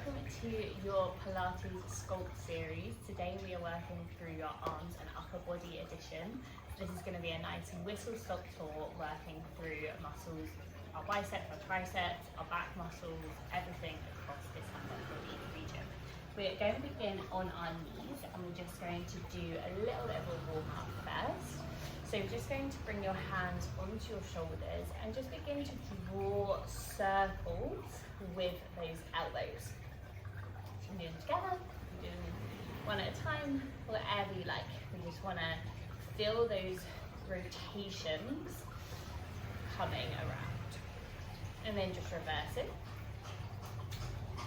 welcome to your Pilates Sculpt series. Today we are working through your arms and upper body edition. This is going to be a nice whistle stop tour working through muscles, our biceps, our triceps, our back muscles, everything across this upper body region. We're going to begin on our knees and we're just going to do a little bit of a warm up first. So we're just going to bring your hands onto your shoulders and just begin to draw circles with those elbows. So we're doing them together, we're doing one at a time, whatever you like. We just want to feel those rotations coming around. And then just reverse it.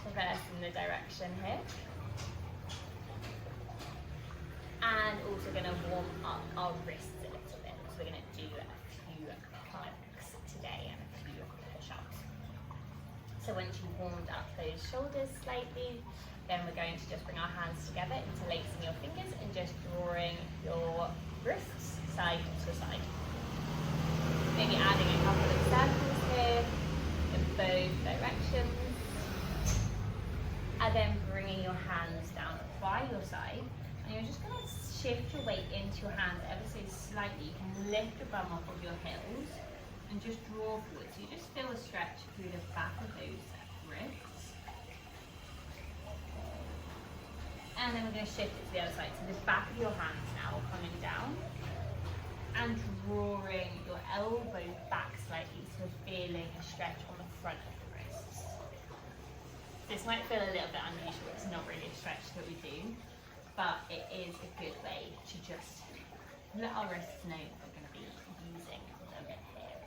Reverse in the direction here. And also going to warm up our wrists a little bit. So we're going to do a few planks today and a few push-ups. So once you've warmed up those shoulders slightly, then we're going to just bring our hands together, interlacing your fingers and just drawing your wrists side to side. Maybe adding a couple of circles here in both directions. And then bringing your hands down by your side. And you're just going to shift your weight into your hands ever so slightly. You can lift the bum off of your heels and just draw forward. So you just feel a stretch through the back of those wrists. And then we're going to shift it to the other side. So the back of your hands now coming down and drawing your elbow back slightly, so feeling a stretch on the front of the wrists. This might feel a little bit unusual. It's not really a stretch that we do. But it is a good way to just let our wrists know that we're going to be using them here.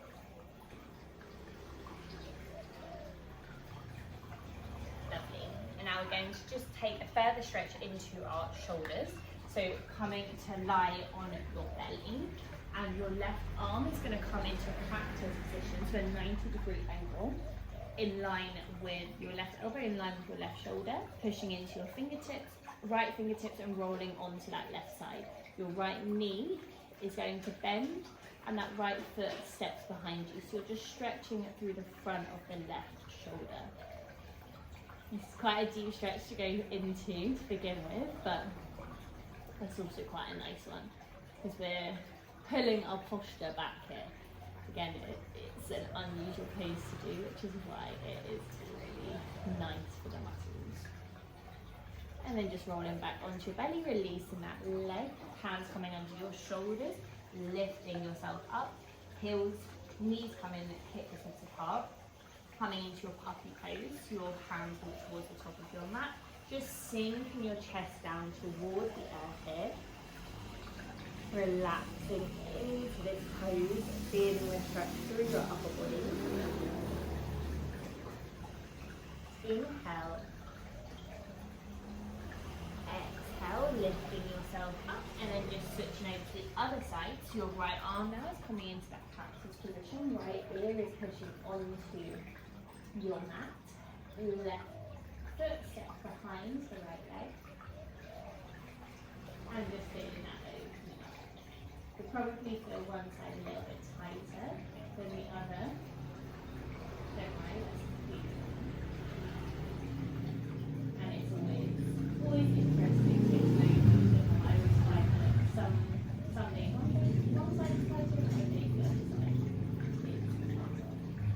Lovely. And now we're going to just take a further stretch into our shoulders. So coming to lie on your belly, and your left arm is going to come into a cactus position, so a 90-degree angle, in line with your left elbow, in line with your left shoulder, pushing into your fingertips, right fingertips and rolling onto that left side. Your right knee is going to bend and that right foot steps behind you. So you're just stretching it through the front of the left shoulder. This is quite a deep stretch to go into to begin with, but that's also quite a nice one because we're pulling our posture back here. Again, it's an unusual pose to do, which is why it is really nice for the muscles. And then just rolling back onto your belly, releasing that leg, hands coming under your shoulders, lifting yourself up, heels, knees coming hip distance apart, coming into your puppy pose, your hands walk towards the top of your mat, just sinking your chest down toward the earth here, relaxing into this pose, feeling the stretch through your upper body. Inhale. Exhale, lifting yourself up and then just switching over to the other side. So your right arm now is coming into that cactus position. Right ear is pushing onto your mat. Left foot steps behind the right leg. And just feeling that opening up. You'll probably feel one side a little bit tighter than the other. Don't worry, that's completely fine. And it's always interesting to know that I always find that some days one side is tighter, some days the other side is tighter.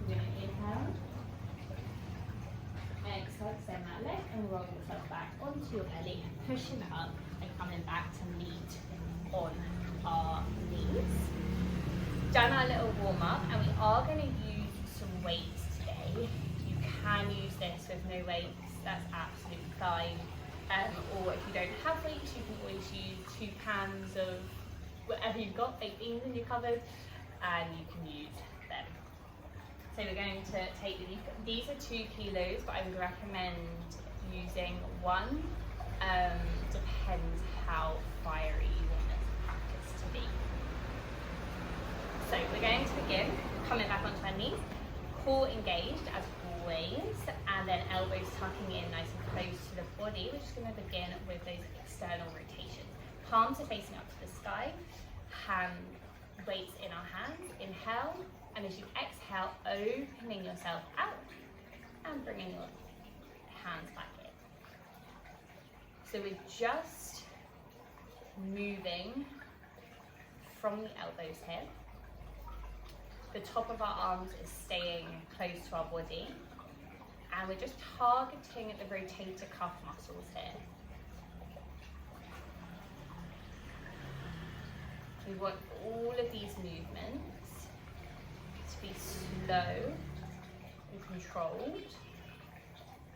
We're going to inhale, exhale, extend that leg and roll yourself back onto your belly, pushing it up and coming back to meet on our knees. Done our little warm up and we are going to use some weights today. You can use this with no weights, that's absolutely fine. Or if you don't have weights, you can always use 2 cans of whatever you've got, baked beans in your cupboard, and you can use them. So we're going to take, these are 2 kilos, but I would recommend using 1. Depends how fiery you want this practice to be. So we're going to begin coming back onto our knees, core engaged as always, and then elbows tucking in nice and close to the body. We're just going to begin with those external rotations. Palms are facing up to the sky, weights in our hands. Inhale, and as you exhale, opening yourself out and bringing your hands back in. So we're just moving from the elbows here. The top of our arms is staying close to our body, and we're just targeting the rotator cuff muscles here. We want all of these movements to be slow and controlled,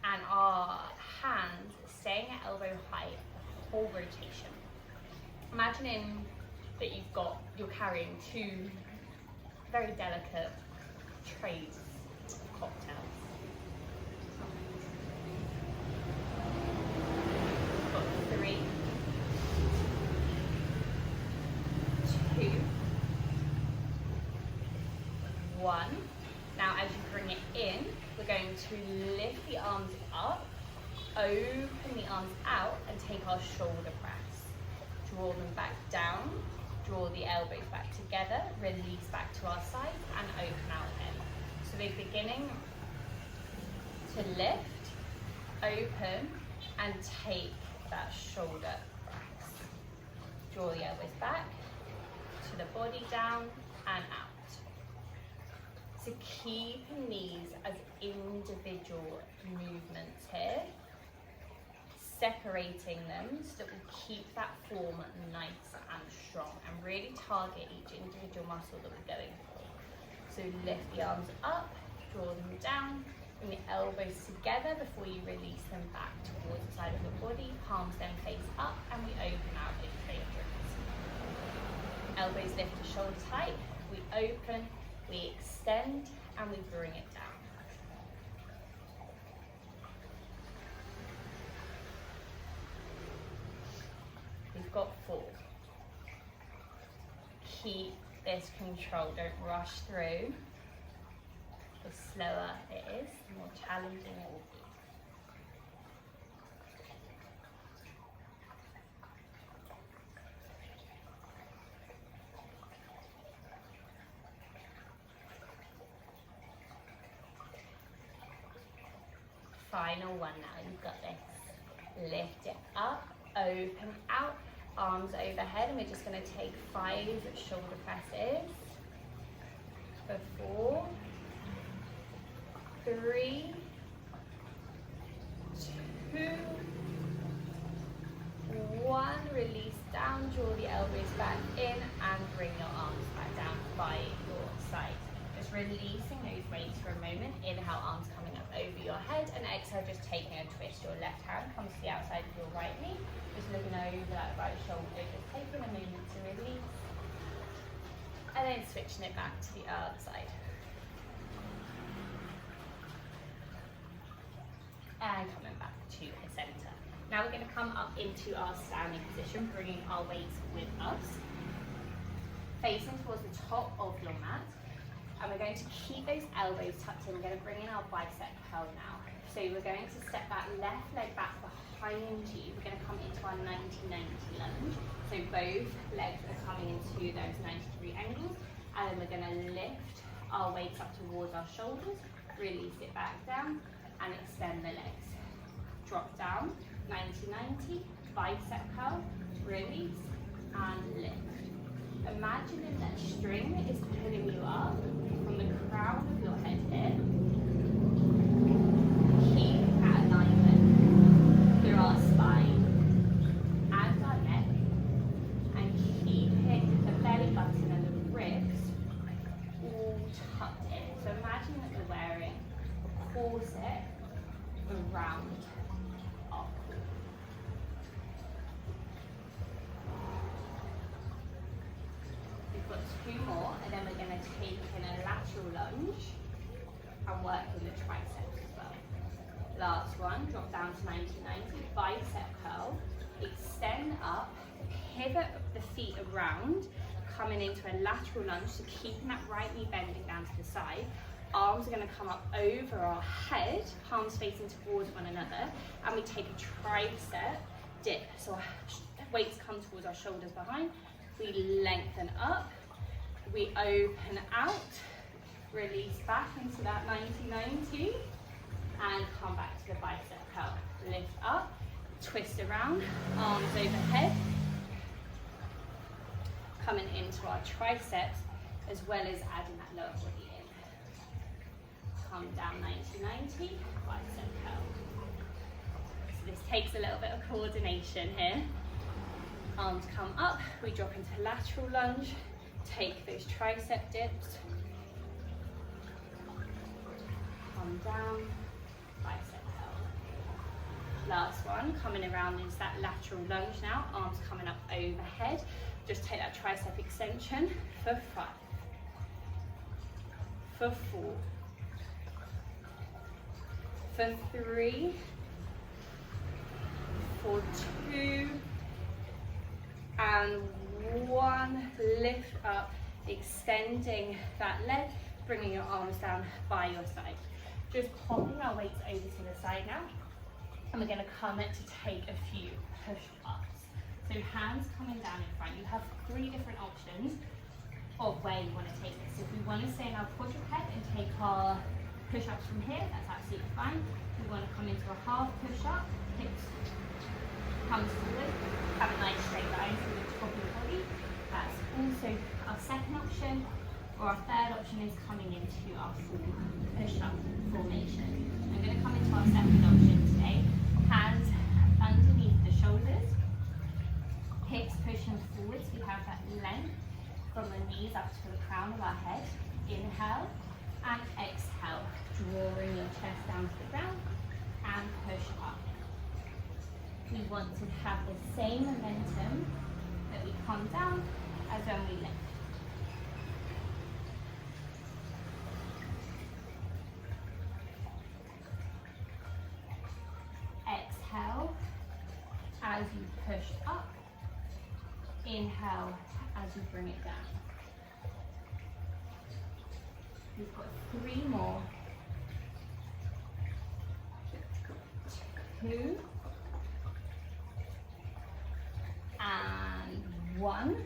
and our hands staying at elbow height the whole rotation. Imagining that you're carrying two very delicate trays of cocktails. Got 3, 2, 1. Now as you bring it in, we're going to lift the arms up, open the arms out, and take our shoulder press. Draw them back down, draw the elbows back together, release back to our sides, and open out in. So we're beginning to lift, open, and take that shoulder press. Draw the elbows back to the body, down and out. So keeping these as individual movements here, separating them so that we'll keep that form nice and strong and really target each individual muscle that we're going for. So lift the arms up, draw them down, bring the elbows together before you release them back towards the side of the body, palms then face up, and we open out in quadrants. Elbows lift to shoulders height, we open, we extend, and we bring it down. We've got 4. Keep this control, don't rush through. The slower it is, the more challenging it will be. Final one now, you've got this. Lift it up, open out, arms overhead, and we're just going to take 5 shoulder presses. For 4, 3, 2, 1. Release down, draw the elbows back in, and bring your arms back down by your side. Just releasing those weights for a moment. Inhale, arms coming up over your head, and exhale, just taking a twist. Your left hand comes to the outside of your right knee. Just looking over that right shoulder, just taking a moment to release, and then switching it back to the other side. And coming back to the center. Now we're going to come up into our standing position, bringing our weights with us, facing towards the top of your mat, and we're going to keep those elbows tucked in. We're going to bring in our bicep curl now. So we're going to step that left leg back behind you. We're going to come into our 90-90 lunge. So both legs are coming into those 90-degree angles, and then we're going to lift our weights up towards our shoulders, release it back down, and extend the legs. Drop down, 90-90, bicep curl, release, and lift. Imagining that string is pulling you up from the crown of your head here. Keep that alignment through our spine and our neck, and keeping the belly button and the ribs all tucked in. So imagine that we're wearing a corset around our core. We've got 2 more, and then we're going to take in a lateral lunge and work in the triceps as well. Last one, drop down to 90-90, bicep curl, extend up, pivot the feet around, coming into a lateral lunge, so keeping that right knee bending down to the side. Arms are going to come up over our head, palms facing towards one another, and we take a tricep dip. So our weights come towards our shoulders behind. We lengthen up, we open out, release back into that 90-90, and come back to the bicep curl. Lift up, Twist around, arms overhead. Coming into our triceps, as well as adding that lower body in. Come down 90-90, bicep curl. So this takes a little bit of coordination here. Arms come up, we drop into lateral lunge, take those tricep dips. Come down, bicep curl. Last one, coming around is that lateral lunge now, arms coming up overhead. Just take that tricep extension for 5, for 4, for 3, for 2, and 1. Lift up, extending that leg, bringing your arms down by your side. Just popping our weights over to the side now, and we're going to come to take a few push-ups. So hands coming down in front. You have 3 different options of where you want to take this. So if we want to stay in our quadruped and take our push-ups from here, that's absolutely fine. If we want to come into a half push-up, hips comes forward, have a nice straight line through the top of the body. That's also our second option, or our third option is coming into our full push-up formation. I'm going to come into our second option today. Hands underneath the shoulders, hips pushing forwards. We have that length from the knees up to the crown of our head. Inhale and exhale, drawing your chest down to the ground and push up. We want to have the same momentum that we come down as when we lift. Exhale as you push up. Inhale as you bring it down. We've got 3 more. 2 and 1.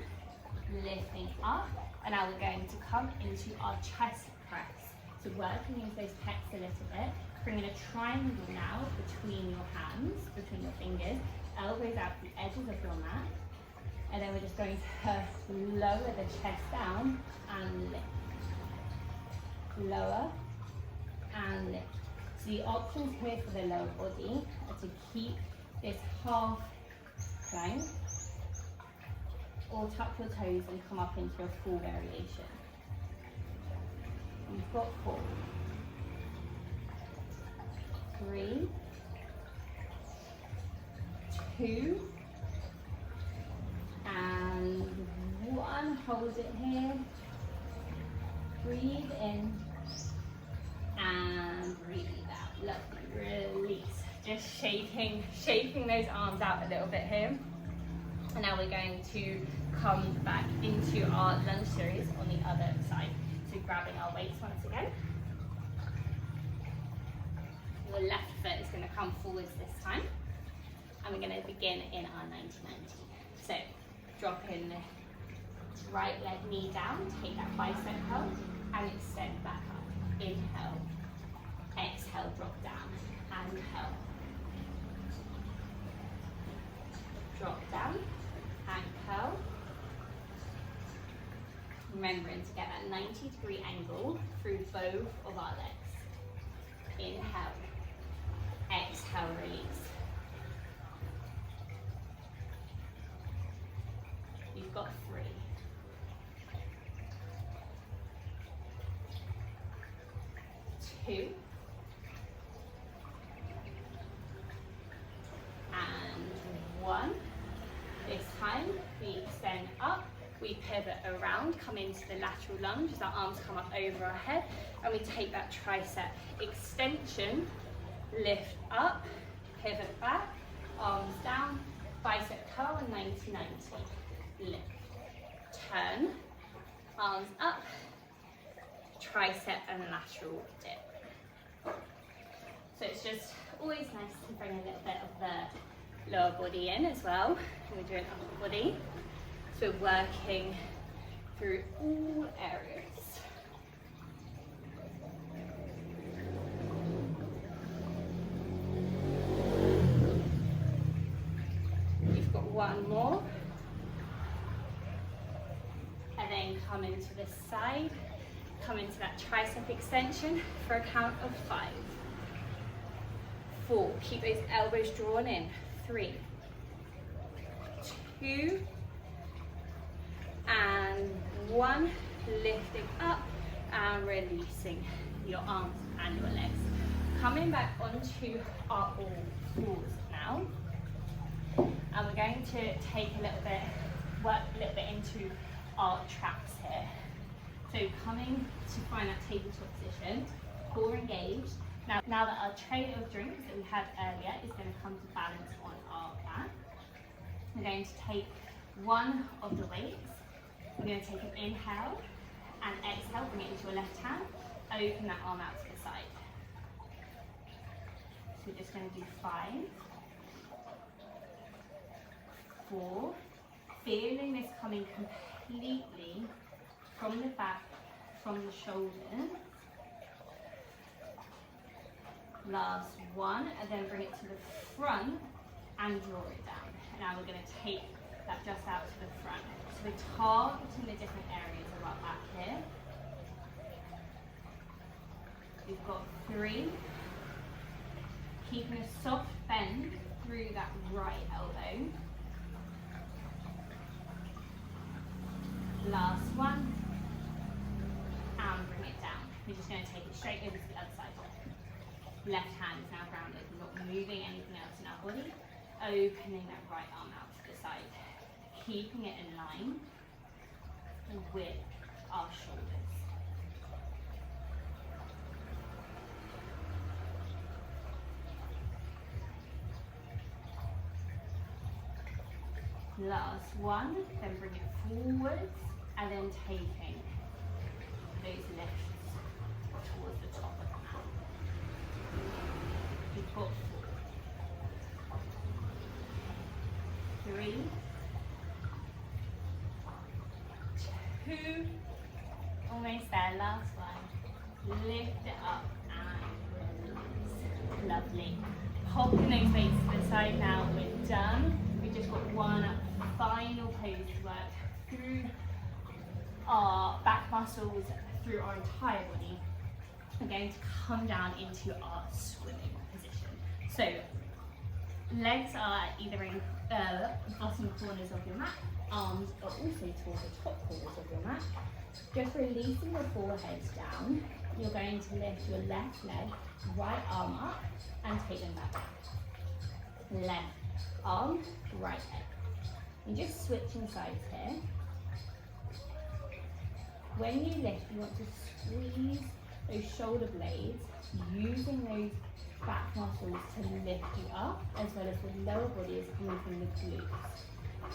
Lifting up, and now we're going to come into our chest press. So working into those pecs a little bit, bringing a triangle now between your hands, between your fingers, elbows out the edges of your mat, and then we're just going to lower the chest down and lift. Lower and lift. So the options here for the lower body are to keep this half plank, or tuck your toes and come up into a full variation. You've got 4, 3, 2, and 1. Hold it here. Breathe in and breathe out. Lovely. Release. Just shaking those arms out a little bit here. And now we're going to come back into our lunge series on the other side. So grabbing our weights once again. Your left foot is going to come forwards this time. And we're going to begin in our 90-90. So dropping the right leg knee down, take that bicep curl and extend back up. Inhale, exhale, drop down, and curl. Drop down and curl. Remembering to get that 90-degree angle through both of our legs. Inhale, exhale, release. You've got 3. 2. And 1. This time we extend up, we pivot around, come into the lateral lunge as our arms come up over our head, and we take that tricep extension, lift up, pivot back, arms down, bicep curl and 90-90. Lift, turn, arms up, tricep and lateral dip. So it's just always nice to bring a little bit of the lower body in as well. We're doing upper body. So we're working through all areas. One more. And then come into the side. Come into that tricep extension for a count of 5. 4. Keep those elbows drawn in. 3, 2, and 1. Lifting up and releasing your arms and your legs. Coming back onto our all fours now. And we're going to take a little bit, work a little bit into our traps here. So coming to find that tabletop position, core engaged. Now that our tray of drinks that we had earlier is going to come to balance on our back, we're going to take one of the weights. We're going to take an inhale and exhale, bring it into your left hand, open that arm out to the side. So we're just going to do 5, 4, feeling this coming completely from the back, from the shoulders. Last 1, and then bring it to the front and draw it down. And now we're going to take that just out to the front. So we're targeting the different areas of our back here. We've got 3. Keeping a soft bend through that right elbow. Last 1. And bring it down. We're just going to take it straight over to the other side. Left hand is now grounded. We're not moving anything else in our body. Opening that right arm out to the side. Keeping it in line with our shoulders. Last 1, then bring it forwards and then taking those lifts towards the top of the mat. We've got 4, 3, 2, almost there, last 1. Lift it up and release. Lovely. Popping those weights to the side now, we're done. We've just got one final pose to work through our back muscles, through our entire body. We're going to come down into our swimming position. So, legs are either in bottom corners of your mat, arms are also towards the top corners of your mat. Just releasing your forehead down, you're going to lift your left leg, right arm up, and take them back. Left arm, right leg. And just switching sides here. When you lift, you want to squeeze those shoulder blades, using those back muscles to lift you up, as well as the lower body is coming from the glutes.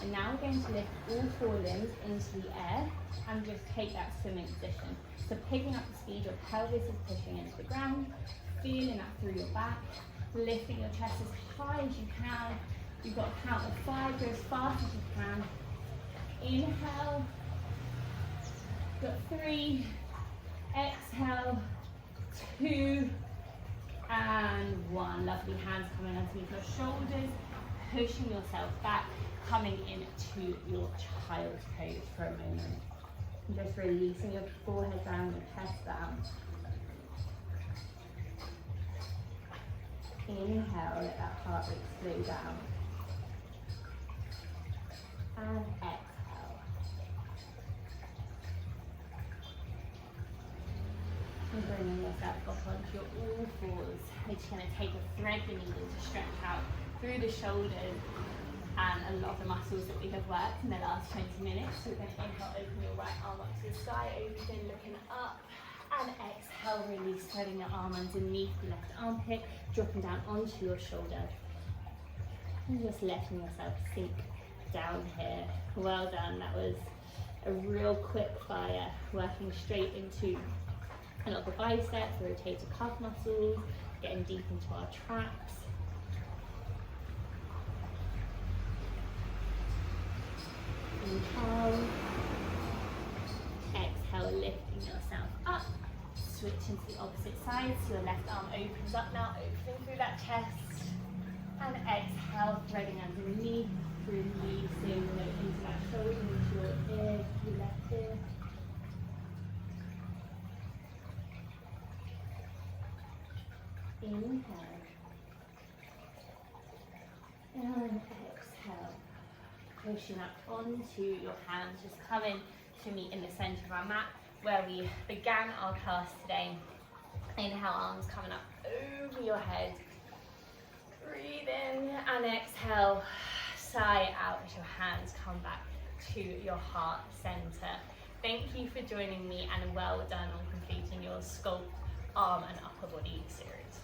And now we're going to lift all 4 limbs into the air and just take that swimming position. So picking up the speed, your pelvis is pushing into the ground, feeling that through your back, lifting your chest as high as you can. You've got a count of 5, go as fast as you can. Inhale, got 3, exhale, 2, and 1. Lovely, hands coming underneath your shoulders, pushing yourself back, coming into your child's pose for a moment. Just releasing your forehead down, your chest down. Inhale, let that heart rate slow down. And exhale. And bringing yourself up onto your all fours. We're just going to take a thread the needle to stretch out through the shoulders and a lot of the muscles that we have worked in the last 20 minutes. So we're going to inhale, open your right arm up to the sky, open, looking up, and exhale, really spreading your arm underneath the left armpit, dropping down onto your shoulder, and just letting yourself sink down here. Well done, that was a real quick fire, working straight into a lot of the biceps, the rotator cuff muscles, getting deep into our traps. Inhale, exhale, lifting yourself up, switching to the opposite side, so your left arm opens up now, opening through that chest, and exhale, threading underneath, Releasing into that shoulder, into your ear, your left ear. Inhale. And exhale. Pushing up onto your hands, just coming to meet in the center of our mat where we began our class today. Inhale, arms coming up over your head. Breathe in and exhale. Sigh out as your hands come back to your heart center. Thank you for joining me and well done on completing your Sculpt arm and upper body series.